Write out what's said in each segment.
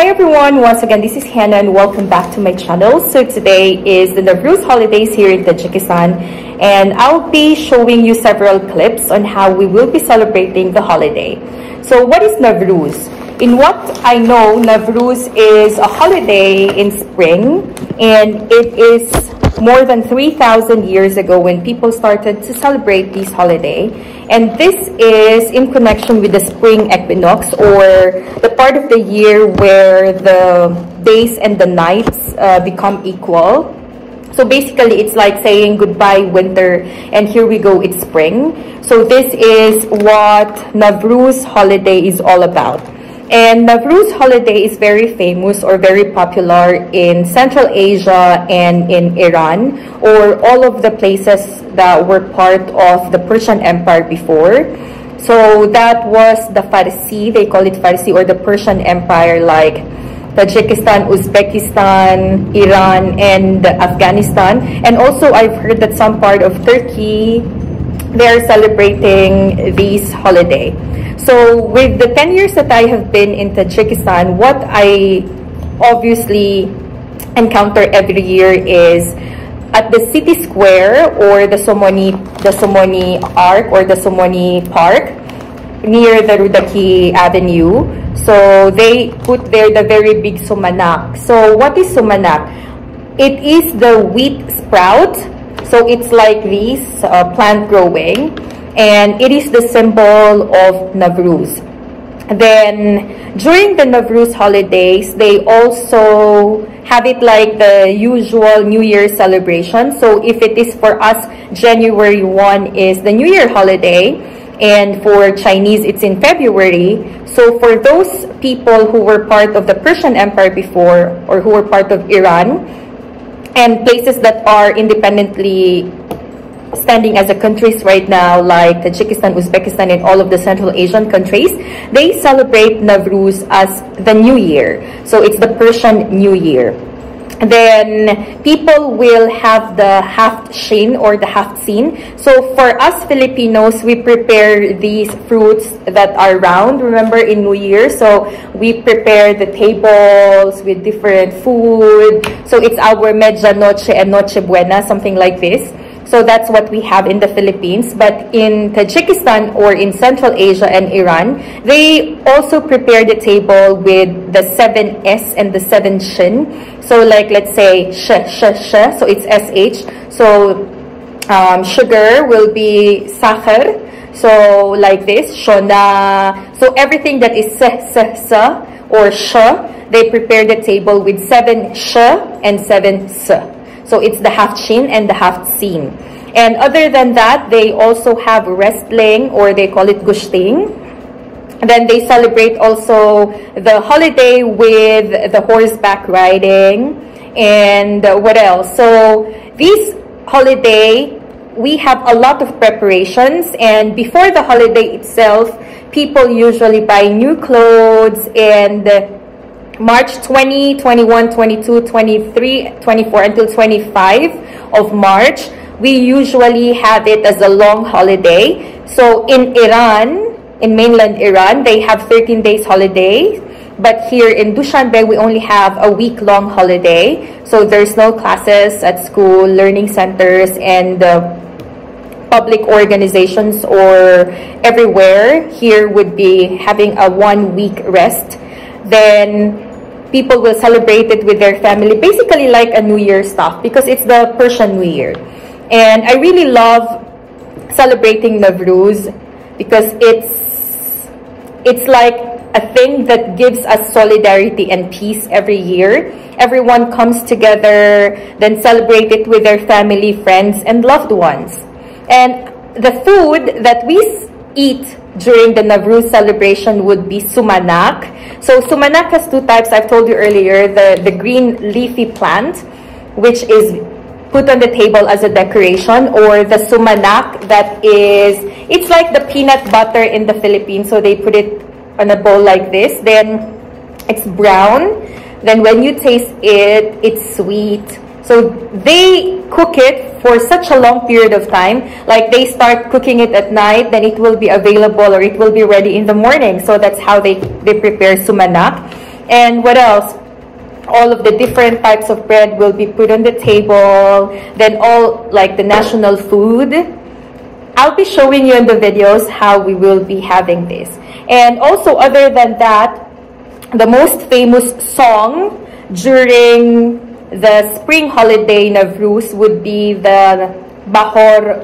Hi everyone, once again this is Hannah and welcome back to my channel. So today is the Navruz holidays here in Tajikistan, and I'll be showing you several clips on how we will be celebrating the holiday. So what is Navruz? In what I know, Navruz is a holiday in spring, and it is more than 3,000 years ago when people started to celebrate this holiday. And this is in connection with the spring equinox, or the part of the year where the days and the nights become equal. So basically, it's like saying goodbye winter, and here we go, it's spring. So this is what Navruz holiday is all about. And Navruz holiday is very famous or very popular in Central Asia and in Iran, or all of the places that were part of the Persian Empire before. So that was the Farsi, they call it Farsi, or the Persian Empire, like Tajikistan, Uzbekistan, Iran, and Afghanistan. And also I've heard that some part of Turkey, they're celebrating this holiday. So with the 10 years that I have been in Tajikistan, what I obviously encounter every year is at the city square, or the Somoni Arc, or the Somoni Park near the Rudaki Avenue. So they put there the very big sumanak. So what is sumanak? It is the wheat sprout. So it's like this plant growing, and it is the symbol of Navruz. Then during the Navruz holidays, they also have it like the usual New Year celebration. So if it is for us, January 1 is the New Year holiday, and for Chinese it's in February. So for those people who were part of the Persian Empire before, or who were part of Iran, and places that are independently standing as a countries right now, like Tajikistan, Uzbekistan, and all of the Central Asian countries, they celebrate Navruz as the New Year. So it's the Persian New Year. Then people will have the haft shin, or the haft sin. So for us Filipinos, we prepare these fruits that are round, remember, in New Year. So we prepare the tables with different food. So it's our medianoche and noche buena, something like this. So that's what we have in the Philippines. But in Tajikistan, or in Central Asia and Iran, they also prepare the table with the 7 S and the 7 shin. So like, let's say so it's SH. So sugar will be sakhar. So like this, shona. So everything that is or sh, they prepare the table with 7 sh and 7 s. So it's the haft shin and the haft sin. And other than that, they also have wrestling, or they call it gushting. Then they celebrate also the holiday with the horseback riding. And what else? So this holiday, we have a lot of preparations. And before the holiday itself, people usually buy new clothes, and March 20, 21, 22, 23, 24 until 25 of March, we usually have it as a long holiday. So in Iran, in mainland Iran, they have 13 days holiday. But here in Dushanbe, we only have a week-long holiday. So there's no classes at school, learning centers, and public organizations, or everywhere here would be having a 1-week rest. Then people will celebrate it with their family, basically like a New Year stuff, because it's the Persian New Year. And I really love celebrating Navruz because it's like a thing that gives us solidarity and peace every year. Everyone comes together, then celebrate it with their family, friends, and loved ones. And the food that we eat during the Navruz celebration would be sumanak. So sumanak has two types. I've told you earlier, the green leafy plant, which is put on the table as a decoration, or the sumanak that is, it's like the peanut butter in the Philippines. So they put it on a bowl like this. Then it's brown. Then when you taste it, it's sweet. So they cook it for such a long period of time. Like they start cooking it at night, then it will be available, or it will be ready in the morning. So that's how they prepare sumanak. And what else? All of the different types of bread will be put on the table. Then all like the national food. I'll be showing you in the videos how we will be having this. And also, other than that, the most famous song during the spring holiday Navruz would be the BAHOR,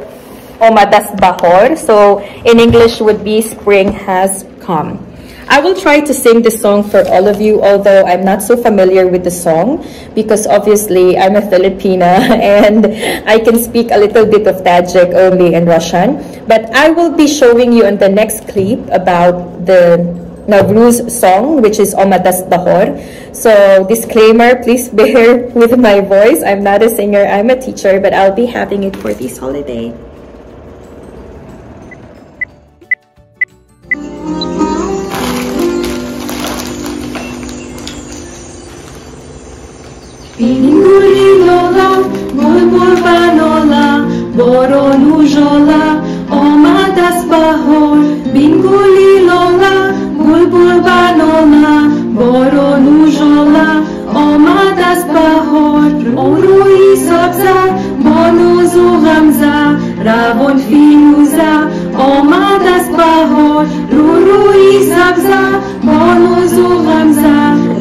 OMADAST BAHOR. So in English would be Spring Has Come. I will try to sing the song for all of you, although I'm not so familiar with the song because obviously I'm a Filipina and I can speak a little bit of Tajik only and Russian. But I will be showing you in the next clip about the Navruz song, which is OMADAST BAHOR. So disclaimer, please bear with my voice. I'm not a singer, I'm a teacher, but I'll be having it for this holiday. Bingulilola, bulbul banola, boronujola, OMADAST BAHOR. Bingulilola, bulbul banola, boronujola, OMADAST BAHOR. Orui sabza, bonuzu ghamza, ravon firuza, OMADAST BAHOR. Rurui sabza, bonuzu ghamza,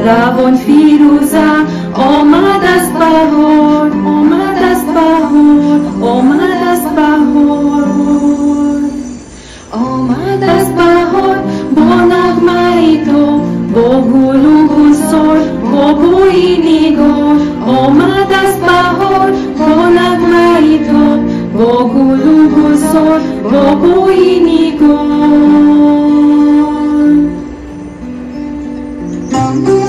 ravon firuza, OMADAST BAHOR, OMADAST BAHOR, OMADAST BAHOR, OMADAST BAHOR, bonag maito, bogulugusor, bobuinigor, OMADAST BAHOR, bonag maito, bogulugusor, bobuinigor.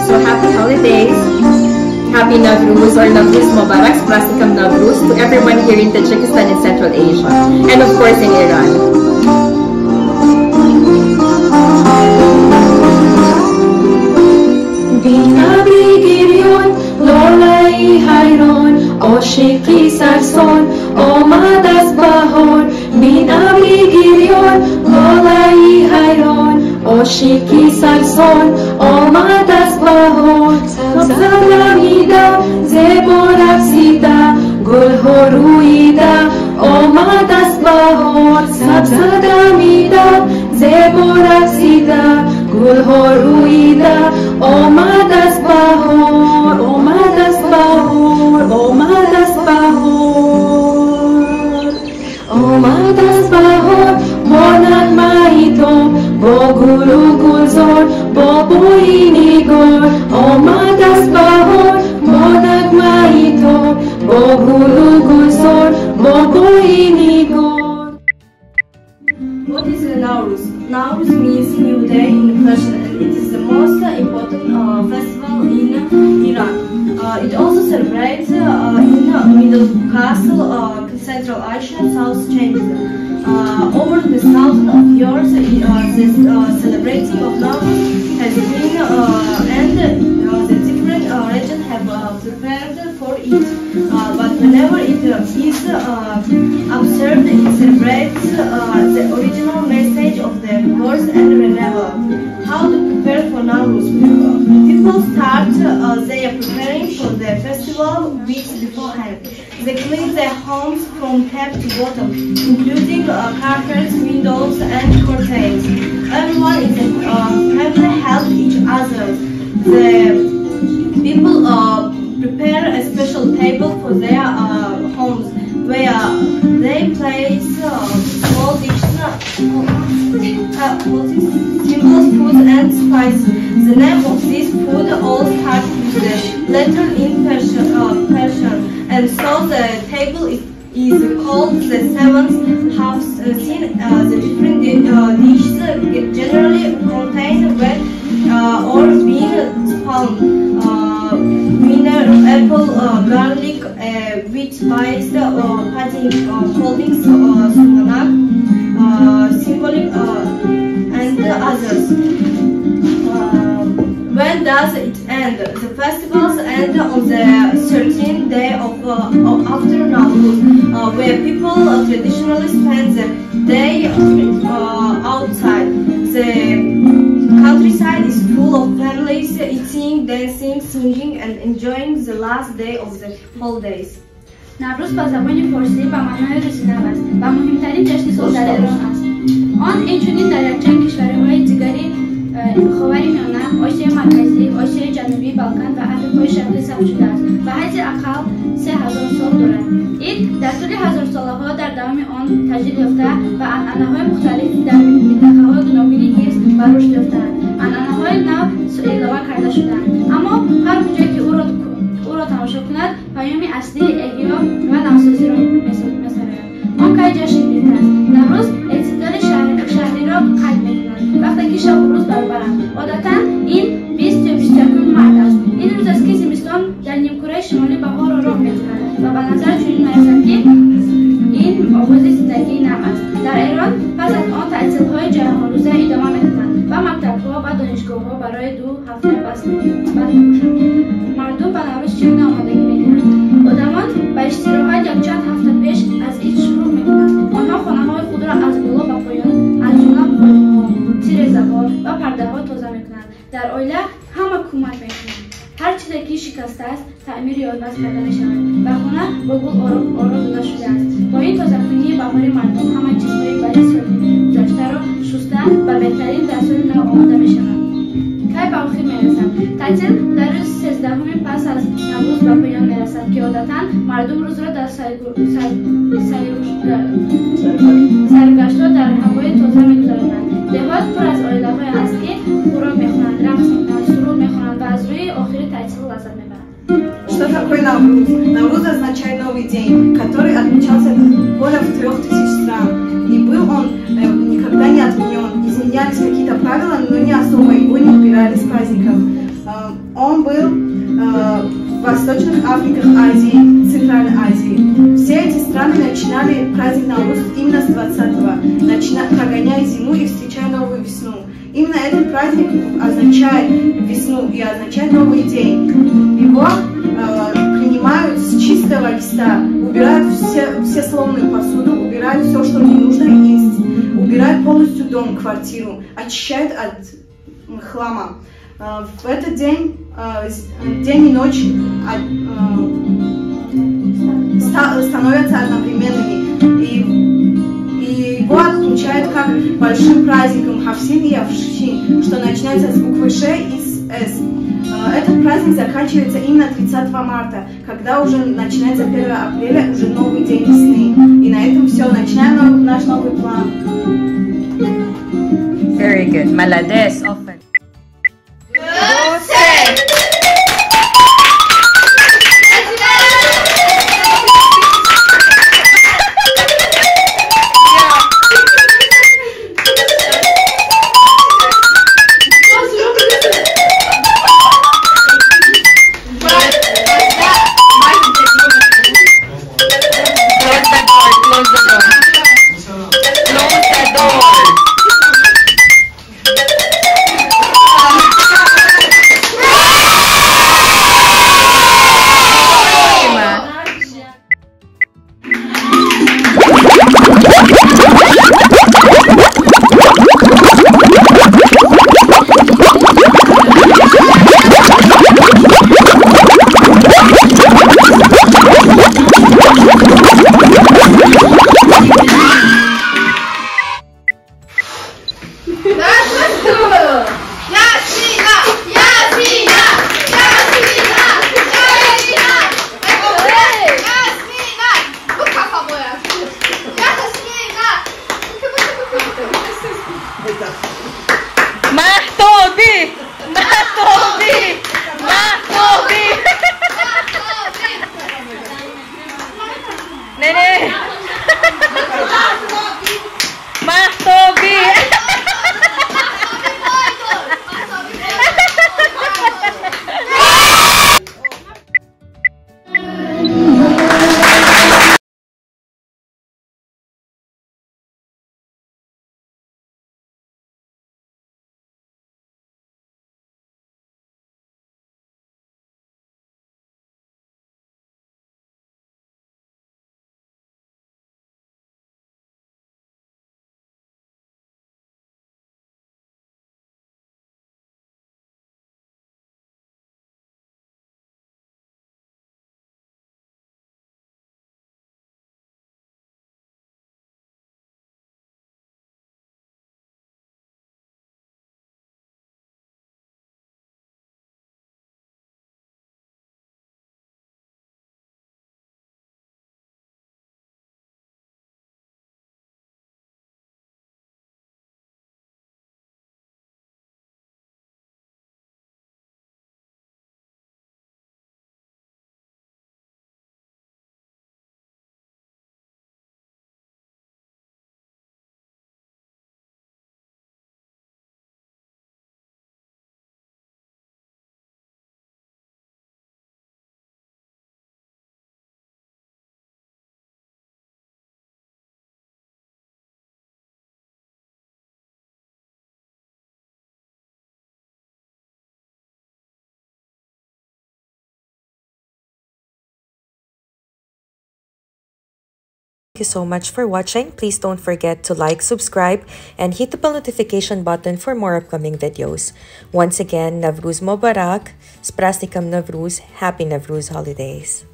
So happy holidays! Happy Navruz or Navruz Mubarak, Prasikam Navruz to everyone here in Tajikistan and Central Asia, and of course in Iran. Binabri giryon, lolai hayron, oshiki sarson, OMADAST BAHOR. Binabri giryon, lolai hayron, oshiki sarson, OMADAST BAHOR. Sabzalamida, zeborafsida, gulhoruida, OMADAST BAHOR. Sabzalamida, zeborafsida, gulhoruida, OMADAST BAHOR, OMADAST BAHOR, OMADAST BAHOR, OMADAST BAHOR. Bonag maito, bogulugulzor, bobuinigor, OMADAST BAHOR. Bonag maito, bogulugulzor, bobuinigor. What is the Nowruz? Nowruz means New Day in Persian, and it is the most important festival in Iran. It also celebrates in Middle Castle, Central Asia, South China. Over the thousands of years, this celebrating of Nowruz has been, and the different regions have prepared for it. But whenever it is observed, it celebrates the original message of the birth and renewal. How to prepare for Nowruz? People start their preparing for the festival weeks beforehand. They clean their homes from top to bottom, including carpets, windows, and curtains. Everyone in the family help each other. The people prepare a special table for their homes, where they place small dishes, simple food and spices. The name of this food all starts with the letter in Persian, and so the table is called the seventh half. The different dishes generally contain bread or bean spawn, apple, garlic, wheat spice, pudding, holding sumanak, symbolic, and others. When does it end? The festivals end on the 13th day of after Nowruz, where people traditionally spend the day outside. The countryside is full of families eating, dancing, singing, and enjoying the last day of the holidays. نوروز با زبان فارسی و معنای رسیدن است و مهمترین جشن سال در ایران است. آن اینچنین در یکچند کشورهای دیگری خاورمیانه، آسیای مرکزی، آسیای جنوبی، بالکان و آفریقای شرقی ثبت شده است و حیز اقل 3000 سال دارد. این در طول هزار سالها در دوام آن تجدید یافته و عنعنه‌های مختلف در منطقه‌های گوناگونی حفظ و رشد یافته‌اند. عنعنه‌های نو علاوه کرده شده‌اند، اما هر کجایی که او را تماشا کند پیامی اصلی احیا و نوسازی را می‌سازد. آن که جشن بیت است. نوروز اعتدال شهری را قید می‌کند. وقتی که شب و روز برابرند. عادتاً این 20 یا 21 مارس است. این روز است که زمستان در نیمکره شمالی بهار را راه می‌دهد و به نظر چنین می‌رسد که این آغاز زندگی نو است. در ایران پس از آن تعطیل‌های جهان‌روزه ادامه می‌دهند و مکتب‌ها و دانشگاه‌ها برای 2 هفته بسته می‌شوند. مردم به نوروز چگونه آمادگی می‌کنند؟ آدمان به استراحت یک چند هفته پیش از این شروع می‌کنند. آنها خانه‌های خود را از بالا به پایان از جمله بالون‌ها، تیره‌زه‌ها و پرده‌ها تازه می‌کنند. در عائله همه کمک می‌کنند. هر چیزی که شکسته است تعمیر یا عوض کرده می‌شود و خانه با گل آرا داده شده است. با این تازه‌کنی بهاری مردم همه چیزهای برای سال گذشته را شسته و بهترین در سال نو آماده می‌شوند. که به آخر می‌رسد. تعطیل در روز 13 پس از نوروز به پایان می‌رسد که عادتاً مردم روز را در سرگشت‌ها در هوای تازه می‌گذرانند. دهات پر از عائله‌های است که خوراک می‌خورند، رقص می‌کنند، سرود می‌خوانند و از روی آخر تعطیل لذت می‌برند. Что такое Навруз? Навруз означает новый день, который отмечался более в 3000 стран. И был он никогда не отменен. Изменялись какие-то правила, но не особо его не убирали с праздником. Он был в Восточных Африках, Азии, Центральной Азии. Все эти страны начинали праздник Навруз именно с 20-го, прогоняя зиму и встречая новую весну. Именно этот праздник означает весну и означает новый день. Его принимают с чистого листа, убирают все сломанную посуду, убирают все, что не нужно есть, убирают полностью дом, квартиру, очищают от хлама. В этот день, день и ночь становятся одновременными. И его отмечают как большим праздником Хавсин и Авшин, что начинается с буквы Ш и с С. Этот праздник заканчивается именно 30 марта, когда уже начинается 1 апреля, уже новый день весны. И на этом все, начинаем наш новый план. Very good. Молодец. Offence. you so much for watching. Please don't forget to like, subscribe, and hit the bell notification button for more upcoming videos. Once again, Navruz Mubarak, Sprasnikam Navruz, Happy Navruz holidays.